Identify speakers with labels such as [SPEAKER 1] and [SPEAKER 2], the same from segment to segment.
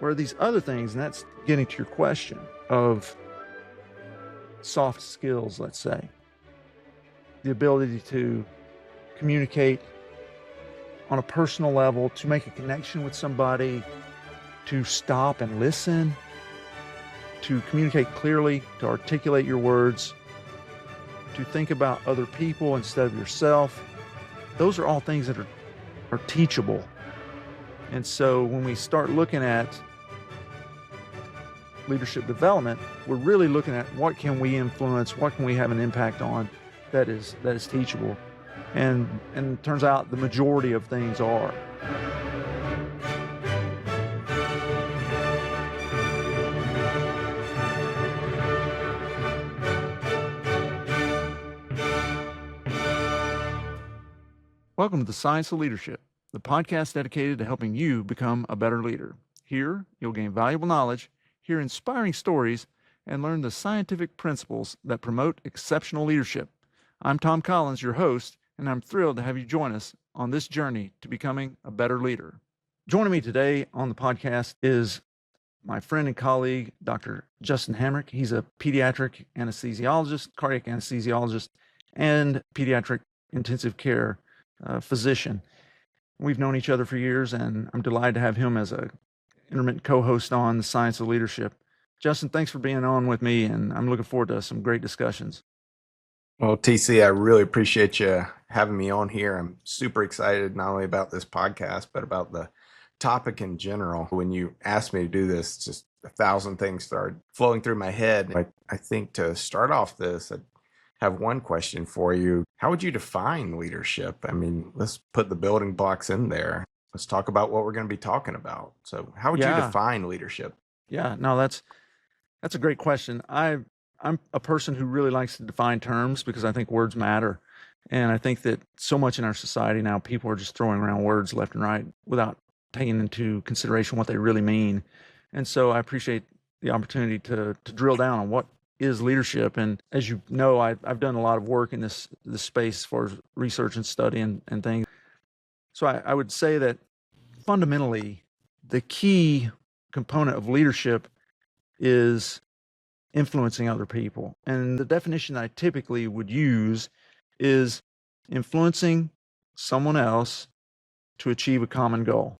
[SPEAKER 1] Where are these other things, and that's getting to your question of soft skills, let's say. The ability to communicate on a personal level, to make a connection with somebody, to stop and listen, to communicate clearly, to articulate your words, to think about other people instead of yourself. Those are all things that are teachable. And so when we start looking at leadership development, we're really looking at what can we influence, what can we have an impact on that is teachable. And it turns out the majority of things are. Welcome to the Science of Leadership, the podcast dedicated to helping you become a better leader. Here, you'll gain valuable knowledge, hear inspiring stories, and learn the scientific principles that promote exceptional leadership. I'm Tom Collins, your host, and I'm thrilled to have you join us on this journey to becoming a better leader. Joining me today on the podcast is my friend and colleague, Dr. Justin Hamrick. He's a pediatric anesthesiologist, cardiac anesthesiologist, and pediatric intensive care physician. We've known each other for years, and I'm delighted to have him as a intermittent co-host on the Science of Leadership. Justin, thanks for being on with me, and I'm looking forward to some great discussions.
[SPEAKER 2] Well, TC, I really appreciate you having me on here. I'm super excited not only about this podcast, but about the topic in general. When you asked me to do this, just 1,000 things started flowing through my head. I think to start off this, I have one question for you. How would you define leadership? I mean, let's put the building blocks in there. Let's talk about what we're going to be talking about. So how would you define leadership?
[SPEAKER 1] Yeah, no, that's a great question. I'm a person who really likes to define terms because I think words matter. And I think that so much in our society now, people are just throwing around words left and right without taking into consideration what they really mean. And so I appreciate the opportunity to drill down on what is leadership. And as you know, I've done a lot of work in this space for research and study and things. So I would say that fundamentally, the key component of leadership is influencing other people. And the definition I typically would use is influencing someone else to achieve a common goal.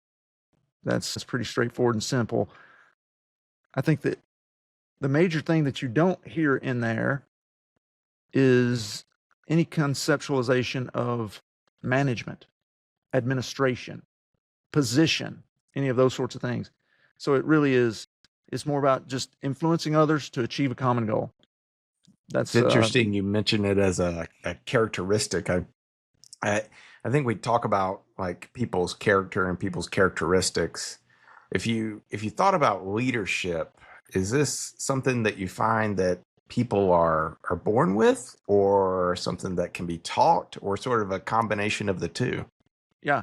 [SPEAKER 1] That's pretty straightforward and simple. I think that the major thing that you don't hear in there is any conceptualization of management, administration, position, any of those sorts of things. So it really is, it's more about just influencing others to achieve a common goal.
[SPEAKER 2] That's interesting. You mentioned it as a characteristic. I think we talk about like people's character and people's characteristics. If you thought about leadership, is this something that you find that people are born with, or something that can be taught, or sort of a combination of the two?
[SPEAKER 1] Yeah.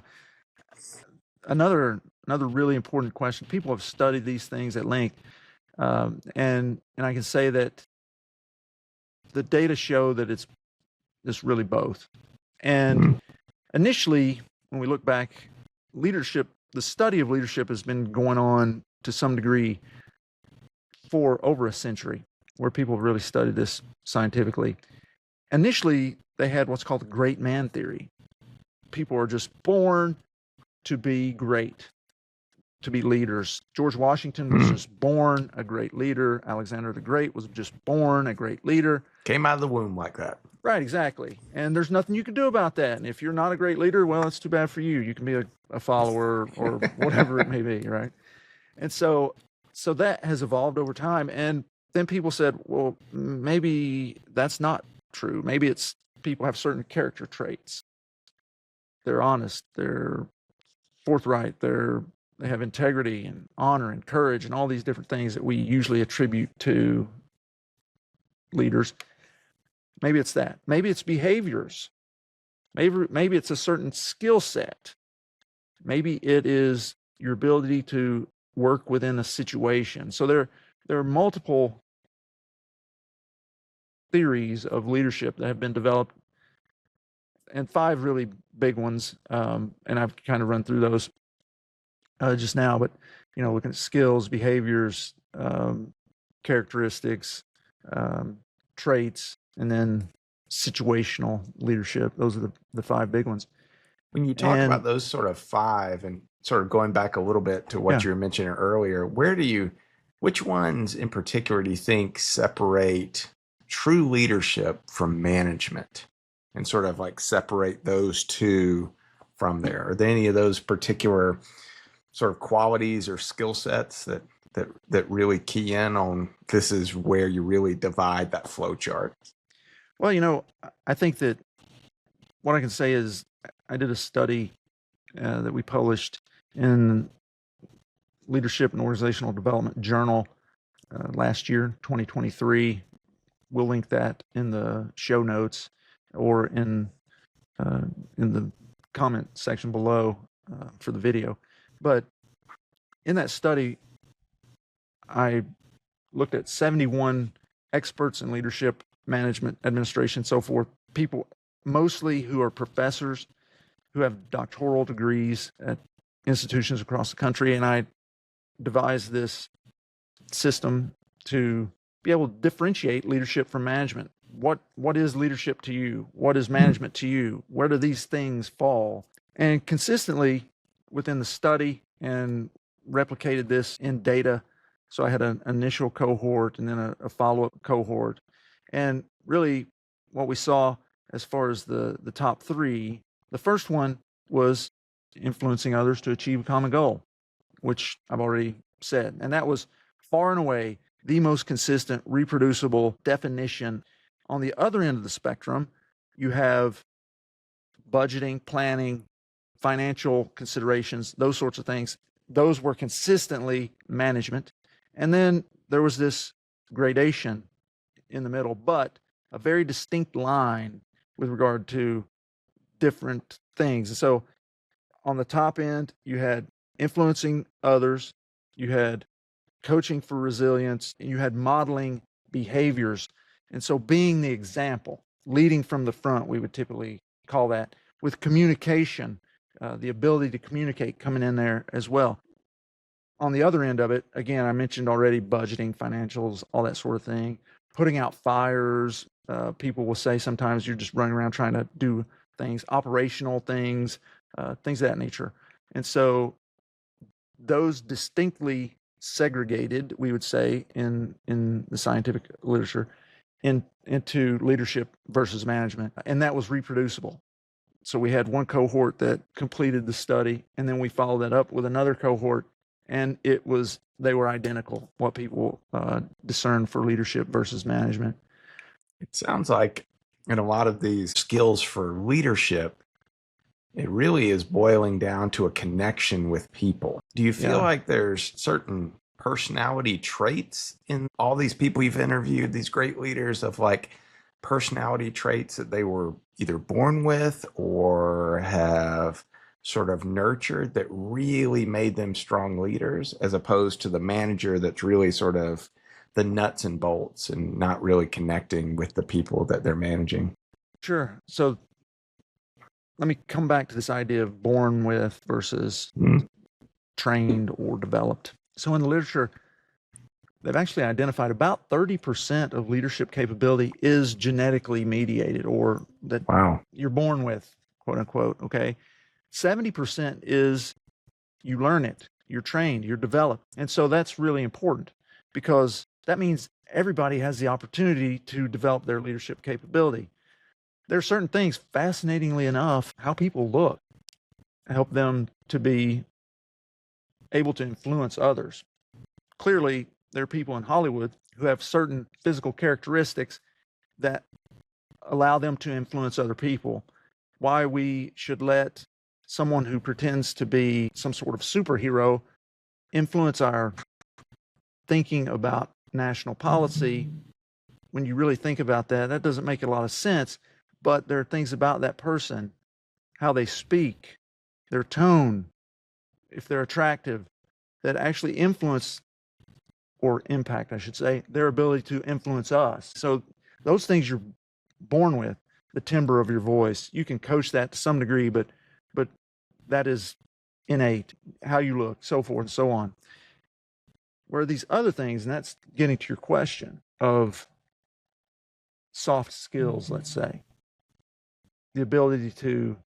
[SPEAKER 1] Another really important question. People have studied these things at length, and I can say that the data show that it's really both. And initially, when we look back, leadership, the study of leadership has been going on to some degree for over a century, where people have really studied this scientifically. Initially, they had what's called the great man theory. People are just born to be great, to be leaders. George Washington was just born a great leader. Alexander the Great was just born a great leader.
[SPEAKER 2] Came out of the womb like that.
[SPEAKER 1] Right, exactly. And there's nothing you can do about that. And if you're not a great leader, well, it's too bad for you. You can be a follower or whatever it may be, right? And so that has evolved over time. And then people said, well, maybe that's not true. Maybe it's people have certain character traits. They're honest, they're forthright, they have integrity and honor and courage and all these different things that we usually attribute to leaders. Maybe it's that. Maybe it's behaviors. Maybe it's a certain skill set. Maybe it is your ability to work within a situation. So there are multiple theories of leadership that have been developed, and 5 really big ones. And I've kind of run through those just now. But looking at skills, behaviors, characteristics, traits, and then situational leadership. Those are the five big ones.
[SPEAKER 2] When you talk about
[SPEAKER 1] And
[SPEAKER 2] those sort of five and sort of going back a little bit to what
[SPEAKER 1] yeah,
[SPEAKER 2] you were mentioning earlier, which ones in particular do you think separate true leadership from management and sort of like separate those two from there? Are there any of those particular sort of qualities or skill sets that really key in on this is where you really divide that flow chart?
[SPEAKER 1] well, I think that what I can say is I did a study that we published in Leadership and Organizational Development Journal last year, 2023. We'll link that in the show notes or in the comment section below for the video. But in that study, I looked at 71 experts in leadership, management, administration, so forth, people mostly who are professors who have doctoral degrees at institutions across the country. And I devised this system to be able to differentiate leadership from management. What is leadership to you? What is management to you? Where do these things fall? And consistently within the study, and replicated this in data. So I had an initial cohort and then a follow-up cohort. And really what we saw as far as the top three, the first one was influencing others to achieve a common goal, which I've already said. And that was far and away the most consistent, reproducible definition. On the other end of the spectrum, you have budgeting, planning, financial considerations, those sorts of things. Those were consistently management. And then there was this gradation in the middle, but a very distinct line with regard to different things. And so on the top end, you had influencing others, you had coaching for resilience, and you had modeling behaviors. And so being the example, leading from the front, we would typically call that, with communication, the ability to communicate coming in there as well. On the other end of it, again, I mentioned already budgeting, financials, all that sort of thing, putting out fires. People will say sometimes you're just running around trying to do things, operational things, things of that nature. And so those distinctly segregated, we would say in the scientific literature, into leadership versus management. And that was reproducible. So we had one cohort that completed the study, and then we followed that up with another cohort, and they were identical, what people discern for leadership versus management.
[SPEAKER 2] It sounds like in a lot of these skills for leadership, it really is boiling down to a connection with people. Do you feel like there's certain personality traits in all these people you've interviewed, these great leaders, of like personality traits that they were either born with or have sort of nurtured that really made them strong leaders, as opposed to the manager that's really sort of the nuts and bolts and not really connecting with the people that they're managing?
[SPEAKER 1] Sure. So let me come back to this idea of born with versus trained or developed. So in the literature, they've actually identified about 30% of leadership capability is genetically mediated, or that you're born with, quote unquote. Okay. 70% is you learn it, you're trained, you're developed. And so that's really important, because that means everybody has the opportunity to develop their leadership capability. There are certain things, fascinatingly enough, how people look help them to be able to influence others. Clearly, there are people in Hollywood who have certain physical characteristics that allow them to influence other people. Why we should let someone who pretends to be some sort of superhero influence our thinking about national policy, when you really think about that, that doesn't make a lot of sense. But there are things about that person, how they speak, their tone, if they're attractive, that actually influence, or impact, I should say, their ability to influence us. So those things you're born with, the timbre of your voice, you can coach that to some degree, but that is innate, how you look, so forth and so on. Where these other things, and that's getting to your question of soft skills, let's say, the ability to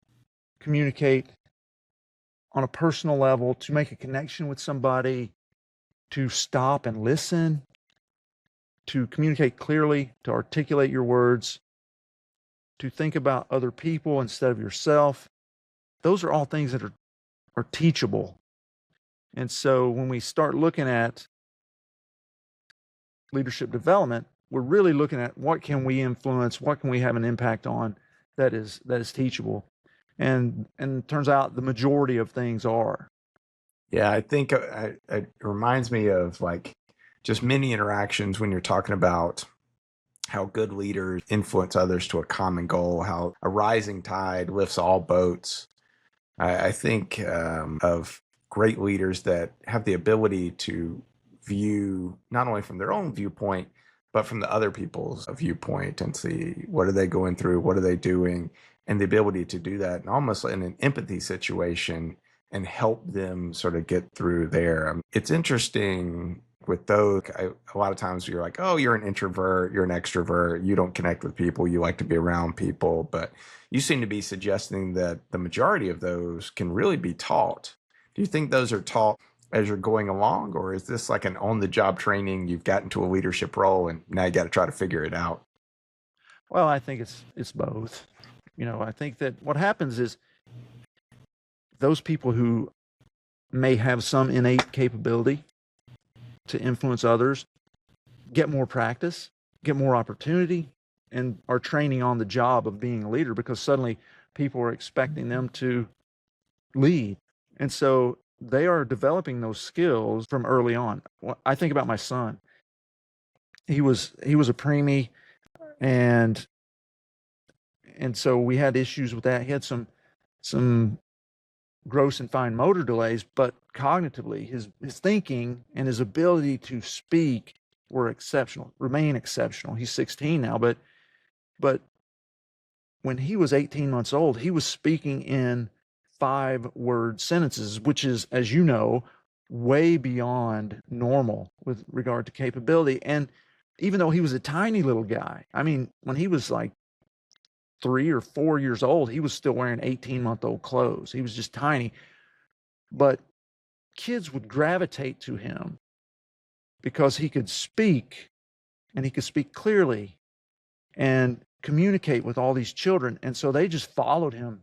[SPEAKER 1] communicate on a personal level, to make a connection with somebody, to stop and listen, to communicate clearly, to articulate your words, to think about other people instead of yourself. Those are all things that are teachable. And so when we start looking at leadership development, we're really looking at what can we influence, what can we have an impact on that is teachable. And it turns out the majority of things are.
[SPEAKER 2] Yeah, I think it reminds me of like just many interactions when you're talking about how good leaders influence others to a common goal, how a rising tide lifts all boats. I think of great leaders that have the ability to view not only from their own viewpoint, but from the other people's viewpoint and see what are they going through, what are they doing, and the ability to do that and almost in an empathy situation and help them sort of get through there. It's interesting with those. A lot of times you're like, oh, you're an introvert, you're an extrovert, you don't connect with people, you like to be around people. But you seem to be suggesting that the majority of those can really be taught. Do you think those are taught as you're going along, or is this like an on-the-job training? You've gotten to a leadership role and now you got to try to figure it out.
[SPEAKER 1] Well, I think it's both. I think that what happens is those people who may have some innate capability to influence others get more practice, get more opportunity, and are training on the job of being a leader because suddenly people are expecting them to lead. And so they are developing those skills from early on. I think about my son. He was a preemie, and so we had issues with that. He had some gross and fine motor delays, but cognitively, his thinking and his ability to speak were exceptional, remain exceptional. He's 16 now, but when he was 18 months old, he was speaking in 5-word sentences, which is, as you know, way beyond normal with regard to capability. And even though he was a tiny little guy, I mean, when he was like 3 or 4 years old, he was still wearing 18-month-old clothes. He was just tiny. But kids would gravitate to him because he could speak, and he could speak clearly and communicate with all these children. And so they just followed him.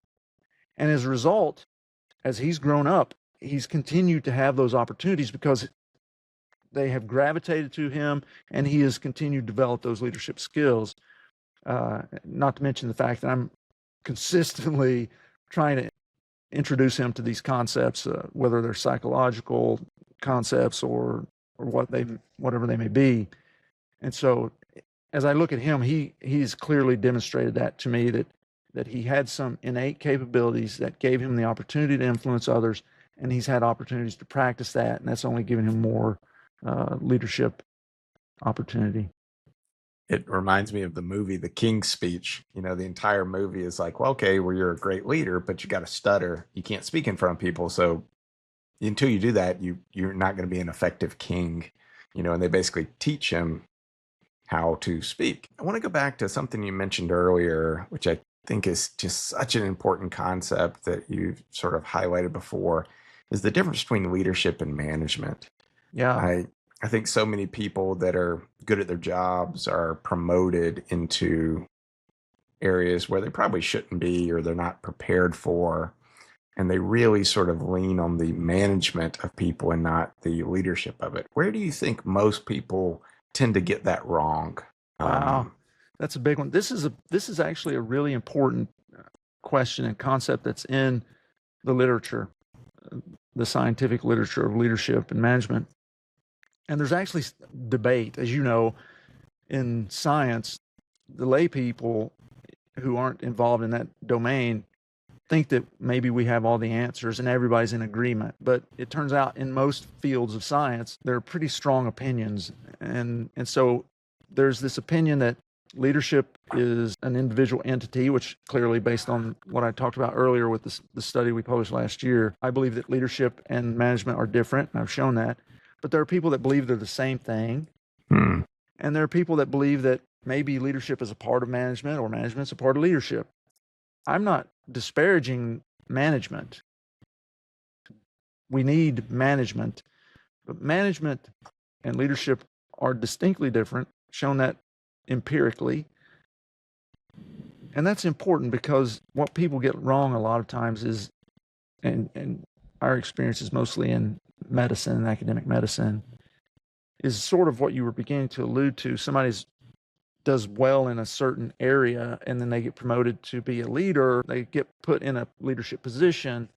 [SPEAKER 1] And as a result, as he's grown up, he's continued to have those opportunities because they have gravitated to him, and he has continued to develop those leadership skills. Not to mention the fact that I'm consistently trying to introduce him to these concepts, whether they're psychological concepts or whatever they may be. And so as I look at him, he's clearly demonstrated that to me, that he had some innate capabilities that gave him the opportunity to influence others, and he's had opportunities to practice that, and that's only given him more leadership opportunity.
[SPEAKER 2] It reminds me of the movie The King's Speech. The entire movie is like, well, okay, well, you're a great leader, but you got to stutter. You can't speak in front of people. So until you do that, you're not going to be an effective king. And they basically teach him how to speak. I want to go back to something you mentioned earlier, which I think is just such an important concept that you've sort of highlighted before, is the difference between leadership and management.
[SPEAKER 1] Yeah.
[SPEAKER 2] I think so many people that are good at their jobs are promoted into areas where they probably shouldn't be or they're not prepared for. And they really sort of lean on the management of people and not the leadership of it. Where do you think most people tend to get that wrong?
[SPEAKER 1] Wow. That's a big one. This is actually a really important question and concept that's in the literature, the scientific literature of leadership and management. And there's actually debate, as you know, in science. The lay people who aren't involved in that domain think that maybe we have all the answers and everybody's in agreement. But it turns out in most fields of science, there are pretty strong opinions. And so there's this opinion that leadership is an individual entity, which clearly, based on what I talked about earlier with the study we published last year, I believe that leadership and management are different, and I've shown that. but there are people that believe they're the same thing.
[SPEAKER 2] Hmm.
[SPEAKER 1] And there are people that believe that maybe leadership is a part of management or management's a part of leadership. I'm not disparaging management. We need management, but management and leadership are distinctly different, shown that empirically. And that's important because what people get wrong a lot of times is, and our experience is mostly in medicine and academic medicine, is sort of what you were beginning to allude to. Somebody does well in a certain area and then they get promoted to be a leader, they get put in a leadership position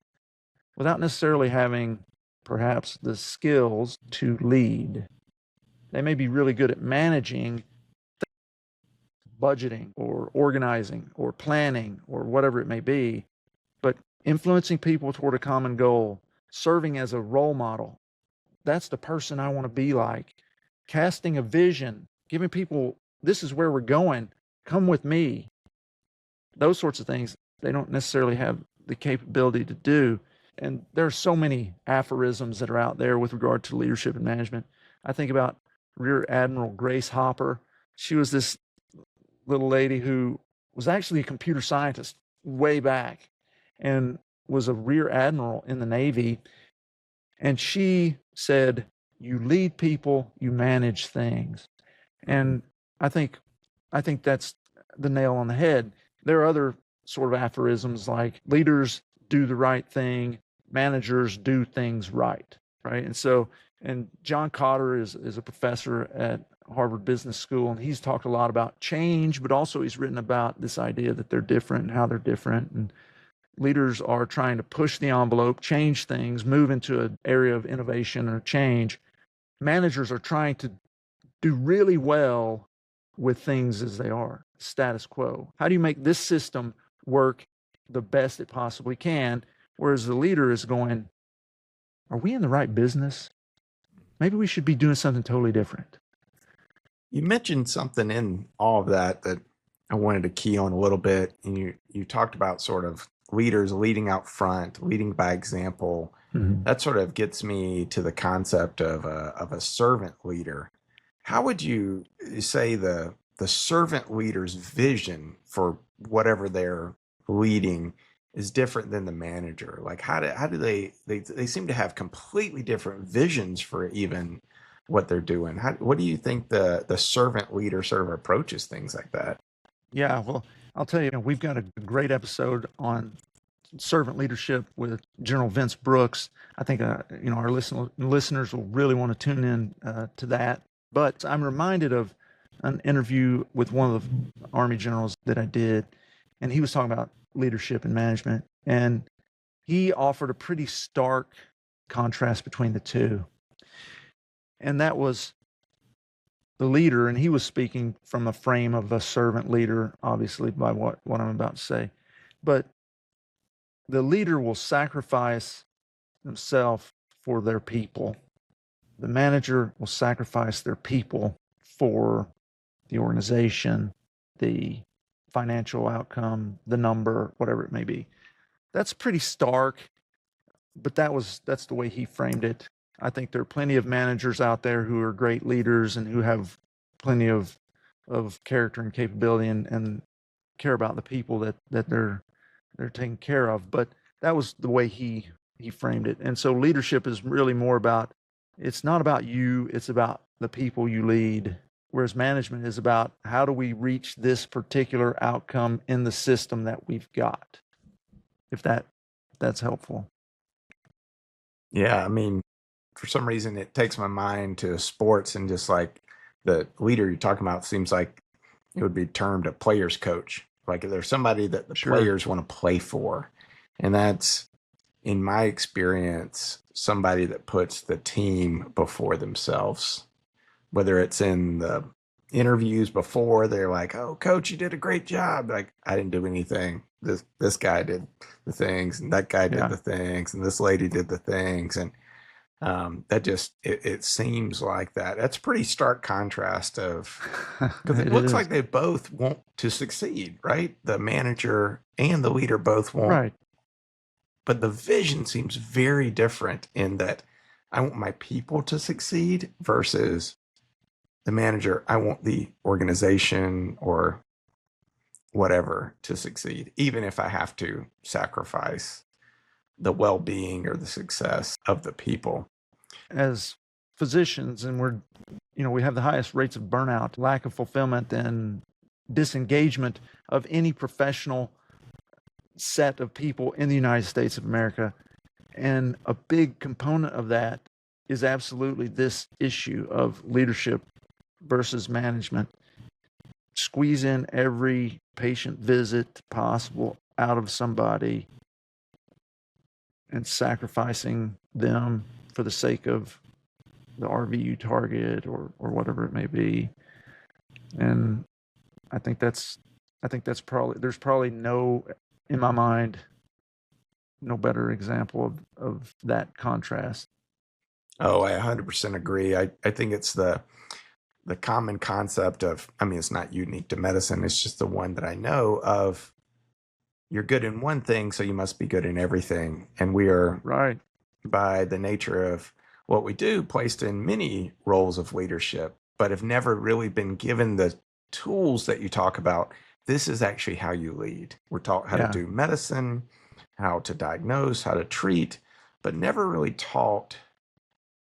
[SPEAKER 1] without necessarily having perhaps the skills to lead. They may be really good at managing, budgeting or organizing or planning or whatever it may be, but influencing people toward a common goal, serving as a role model. That's the person I want to be like. Casting a vision, giving people, this is where we're going, come with me. Those sorts of things, they don't necessarily have the capability to do. And there are so many aphorisms that are out there with regard to leadership and management. I think about Rear Admiral Grace Hopper. She was this little lady who was actually a computer scientist way back and was a rear admiral in the Navy. And she said, you lead people, you manage things. And I think that's the nail on the head. There are other sort of aphorisms like leaders do the right thing, managers do things right, right? And so, and John Cotter is a professor at Harvard Business School, and he's talked a lot about change, but also he's written about this idea that they're different and how they're different. And leaders are trying to push the envelope, change things, move into an area of innovation or change. Managers are trying to do really well with things as they are, status quo. How do you make this system work the best it possibly can? Whereas the leader is going, are we in the right business? Maybe we should be doing something totally different.
[SPEAKER 2] You mentioned something in all of that that I wanted to key on a little bit. And you talked about sort of leaders leading out front, leading by example.
[SPEAKER 1] Mm-hmm.
[SPEAKER 2] That sort of gets me to the concept of a servant leader. How would you say the servant leader's vision for whatever they're leading is different than the manager? Like how do they seem to have completely different visions for even what they're doing? What do you think the servant leader sort of approaches things like that?
[SPEAKER 1] Yeah, well, I'll tell you, we've got a great episode on servant leadership with General Vince Brooks. I think our listeners will really want to tune in to that. But I'm reminded of an interview with one of the Army generals that I did, and he was talking about leadership and management, and he offered a pretty stark contrast between the two. And that was the leader, and he was speaking from a frame of a servant leader, obviously, by what I'm about to say. But the leader will sacrifice himself for their people. The manager will sacrifice their people for the organization, the financial outcome, the number, whatever it may be. That's pretty stark, but that's the way he framed it. I think there are plenty of managers out there who are great leaders and who have plenty of character and capability and care about the people that they're taking care of. But that was the way he framed it. And so leadership is really more about, it's not about you, it's about the people you lead. Whereas management is about how do we reach this particular outcome in the system that we've got. If that's helpful.
[SPEAKER 2] Yeah, I mean, for some reason it takes my mind to sports, and just like the leader you're talking about seems like it would be termed a player's coach. Like if there's somebody that the
[SPEAKER 1] Sure.
[SPEAKER 2] players want to play for. And that's, in my experience, somebody that puts the team before themselves. Whether it's in the interviews before, they're like, "Oh, coach, you did a great job." Like, I didn't do anything. This guy did the things, and that guy did the things, and this lady did the things, and that just it seems like that. That's pretty stark contrast of, because it looks like they both want to succeed, right? The manager and the leader both want,
[SPEAKER 1] right.
[SPEAKER 2] but the vision seems very different in that. I want my people to succeed versus the manager, I want the organization or whatever to succeed, even if I have to sacrifice the well-being or the success of the people.
[SPEAKER 1] As physicians, and we have the highest rates of burnout, lack of fulfillment, and disengagement of any professional set of people in the United States of America. And a big component of that is absolutely this issue of leadership versus management. Squeeze in every patient visit possible out of somebody and sacrificing them for the sake of the RVU target or whatever it may be. And I think that's there's probably no, in my mind, no better example of that contrast.
[SPEAKER 2] Oh, I 100% agree. I think it's the common concept of, I mean, it's not unique to medicine. It's just the one that I know of. You're good in one thing, so you must be good in everything. And we are,
[SPEAKER 1] Right.
[SPEAKER 2] by the nature of what we do, placed in many roles of leadership, but have never really been given the tools that you talk about. This is actually how you lead. We're taught how to do medicine, how to diagnose, how to treat, but never really taught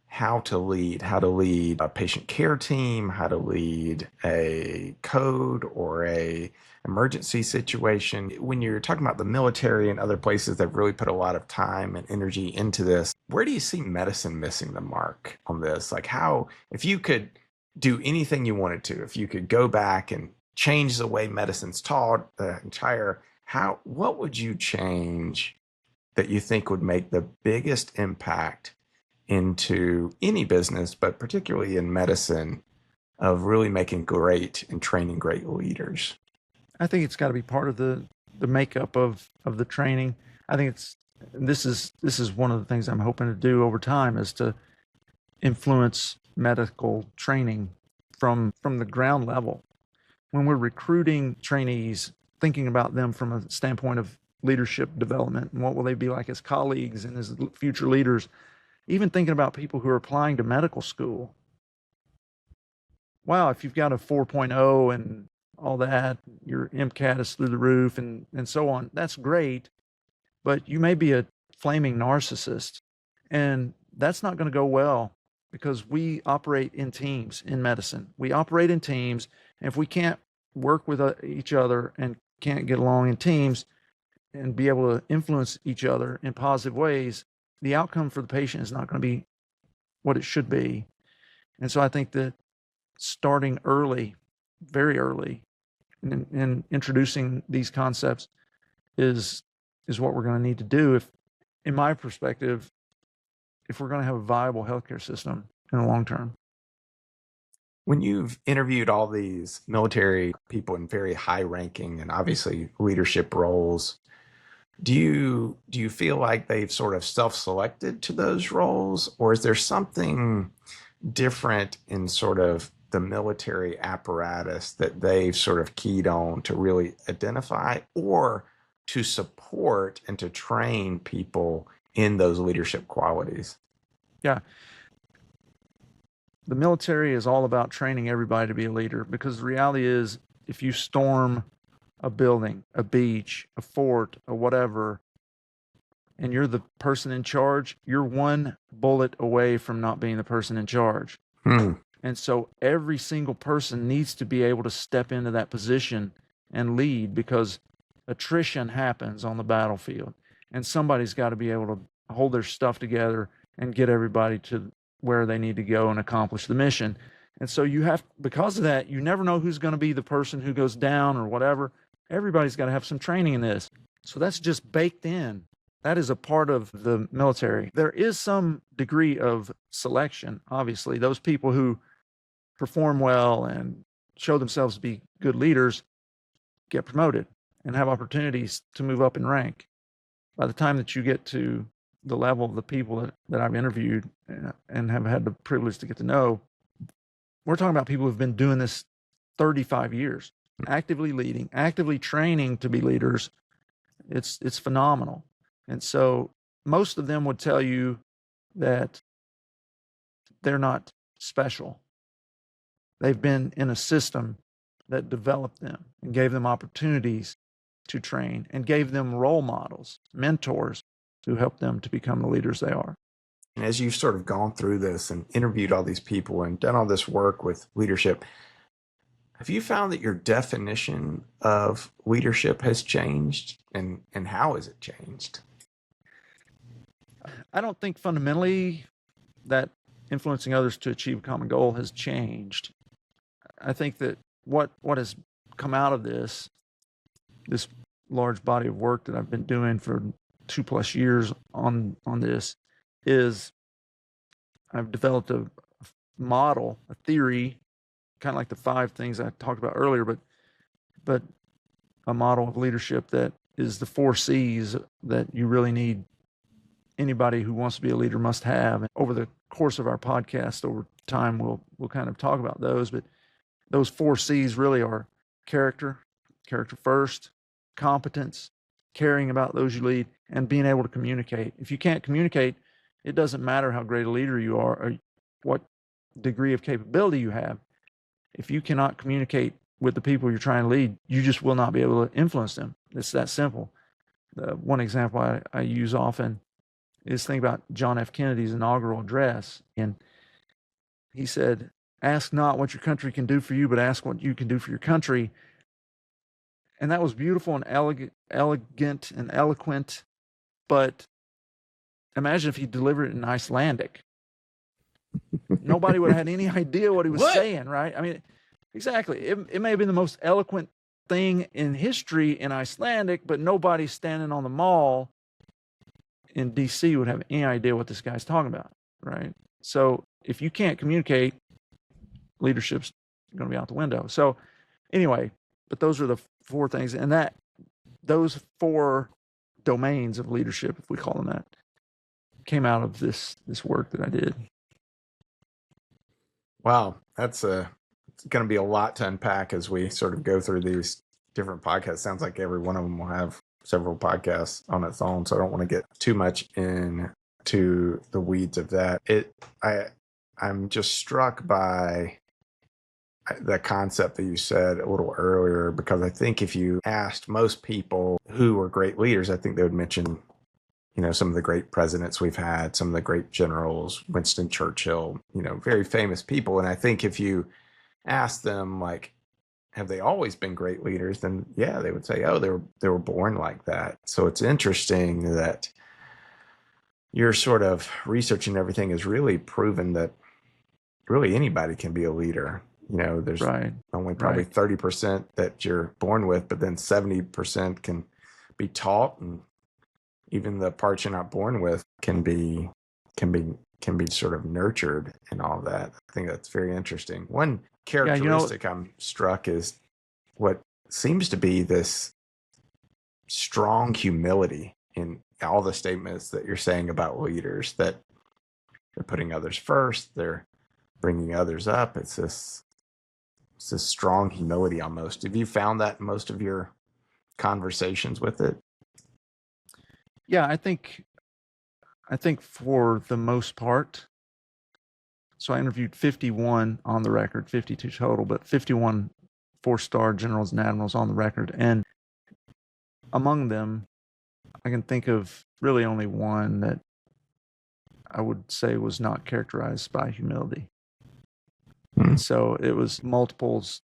[SPEAKER 2] how to lead a patient care team, how to lead a code or a emergency situation. When you're talking about the military and other places that really put a lot of time and energy into this, where do you see medicine missing the mark on this? Like, how, if you could do anything you wanted to, if you could go back and change the way medicine's taught, what would you change that you think would make the biggest impact into any business, but particularly in medicine, of really making great and training great leaders?
[SPEAKER 1] I think it's got to be part of the makeup of the training. I think this is one of the things I'm hoping to do over time, is to influence medical training from the ground level. When we're recruiting trainees, thinking about them from a standpoint of leadership development and what will they be like as colleagues and as future leaders, even thinking about people who are applying to medical school. Wow, if you've got a 4.0 and all that, your MCAT is through the roof and so on, that's great, but you may be a flaming narcissist, and that's not going to go well, because we operate in teams in medicine. We operate in teams, and if we can't work with each other and can't get along in teams and be able to influence each other in positive ways, the outcome for the patient is not going to be what it should be. And so I think that starting early, very early, and introducing these concepts is what we're going to need to do, if, in my perspective, if we're going to have a viable healthcare system in the long term.
[SPEAKER 2] When you've interviewed all these military people in very high ranking and obviously leadership roles, do you feel like they've sort of self-selected to those roles, or is there something different in sort of the military apparatus that they've sort of keyed on to really identify or to support and to train people in those leadership qualities?
[SPEAKER 1] Yeah. The military is all about training everybody to be a leader, because the reality is, if you storm a building, a beach, a fort, or whatever, and you're the person in charge, you're one bullet away from not being the person in charge. And so every single person needs to be able to step into that position and lead, because attrition happens on the battlefield, and somebody's got to be able to hold their stuff together and get everybody to where they need to go and accomplish the mission. And so because of that, you never know who's going to be the person who goes down or whatever. Everybody's got to have some training in this. So that's just baked in. That is a part of the military. There is some degree of selection, obviously. Those people who perform well and show themselves to be good leaders get promoted and have opportunities to move up in rank. By the time that you get to the level of the people that I've interviewed and have had the privilege to get to know, we're talking about people who've been doing this 35 years, actively leading, actively training to be leaders. It's phenomenal. And so most of them would tell you that they're not special. They've been in a system that developed them and gave them opportunities to train and gave them role models, mentors who helped them to become the leaders they are.
[SPEAKER 2] And as you've sort of gone through this and interviewed all these people and done all this work with leadership, have you found that your definition of leadership has changed, and how has it changed?
[SPEAKER 1] I don't think fundamentally that influencing others to achieve a common goal has changed. I think that what has come out of this large body of work that I've been doing for 2+ years on this is I've developed a model, a theory, kind of like the 5 things I talked about earlier, but a model of leadership that is the 4 C's that you really need. Anybody who wants to be a leader must have. And over the course of our podcast, over time, we'll kind of talk about those. But those 4 C's really are character first, competence, caring about those you lead, and being able to communicate. If you can't communicate, it doesn't matter how great a leader you are or what degree of capability you have. If you cannot communicate with the people you're trying to lead, you just will not be able to influence them. It's that simple. The one example I use often is think about John F. Kennedy's inaugural address. And he said, "Ask not what your country can do for you, but ask what you can do for your country." And that was beautiful and elegant and eloquent. But imagine if he delivered it in Icelandic. Nobody would have had any idea what he was saying, right? I mean, exactly. It may have been the most eloquent thing in history in Icelandic, but nobody standing on the mall in DC would have any idea what this guy's talking about, right? So if you can't communicate, leadership's going to be out the window. So anyway, but those are the 4 things, and that those 4 domains of leadership, if we call them that, came out of this work that I did.
[SPEAKER 2] Wow, it's going to be a lot to unpack as we sort of go through these different podcasts. Sounds like every one of them will have several podcasts on its own, so I don't want to get too much into the weeds of that. I'm just struck by the concept that you said a little earlier, because I think if you asked most people who were great leaders, I think they would mention, some of the great presidents we've had, some of the great generals, Winston Churchill, very famous people. And I think if you ask them, like, have they always been great leaders? Then yeah, they would say, oh, they were born like that. So it's interesting that your sort of research and everything has really proven that really anybody can be a leader. There's only probably 30% that you're born with, but then 70% can be taught, and even the parts you're not born with can be sort of nurtured and all that. I think that's very interesting. One characteristic I'm struck is what seems to be this strong humility in all the statements that you're saying about leaders, that they're putting others first, they're bringing others up. It's this strong humility almost. Have you found that in most of your conversations with it?
[SPEAKER 1] Yeah, I think for the most part. So I interviewed 51 on the record, 52 total, but 51 4-star generals and admirals on the record. And among them, I can think of really only one that I would say was not characterized by humility. And so it was multiples.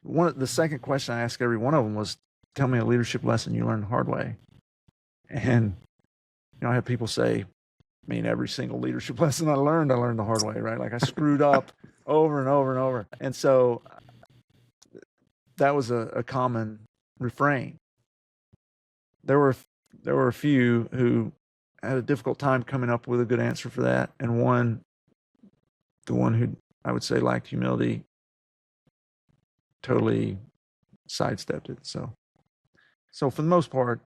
[SPEAKER 1] The second question I asked every one of them was, tell me a leadership lesson you learned the hard way. And, I had people say, every single leadership lesson I learned the hard way, right? Like I screwed up over and over and over. And so that was a common refrain. There were a few who had a difficult time coming up with a good answer for that. And the one who I would say lacked humility, totally sidestepped it. So for the most part,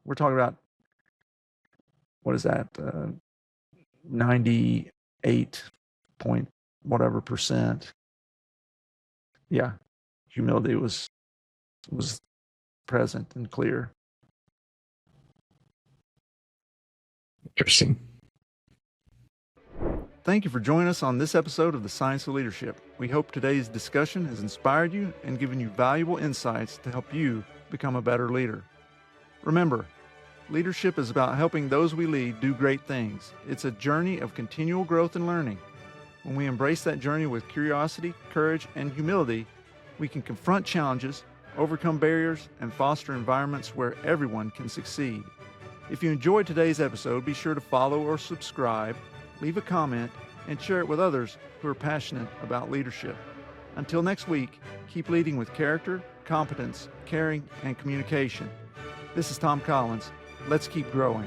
[SPEAKER 1] we're talking about, what is that? 98 point whatever percent. Yeah. Humility was present and clear.
[SPEAKER 2] Interesting.
[SPEAKER 1] Thank you for joining us on this episode of The Science of Leadership. We hope today's discussion has inspired you and given you valuable insights to help you become a better leader. Remember, leadership is about helping those we lead do great things. It's a journey of continual growth and learning. When we embrace that journey with curiosity, courage, and humility, we can confront challenges, overcome barriers, and foster environments where everyone can succeed. If you enjoyed today's episode, be sure to follow or subscribe, leave a comment, and share it with others who are passionate about leadership. Until next week, keep leading with character, competence, caring, and communication. This is Tom Collins. Let's keep growing.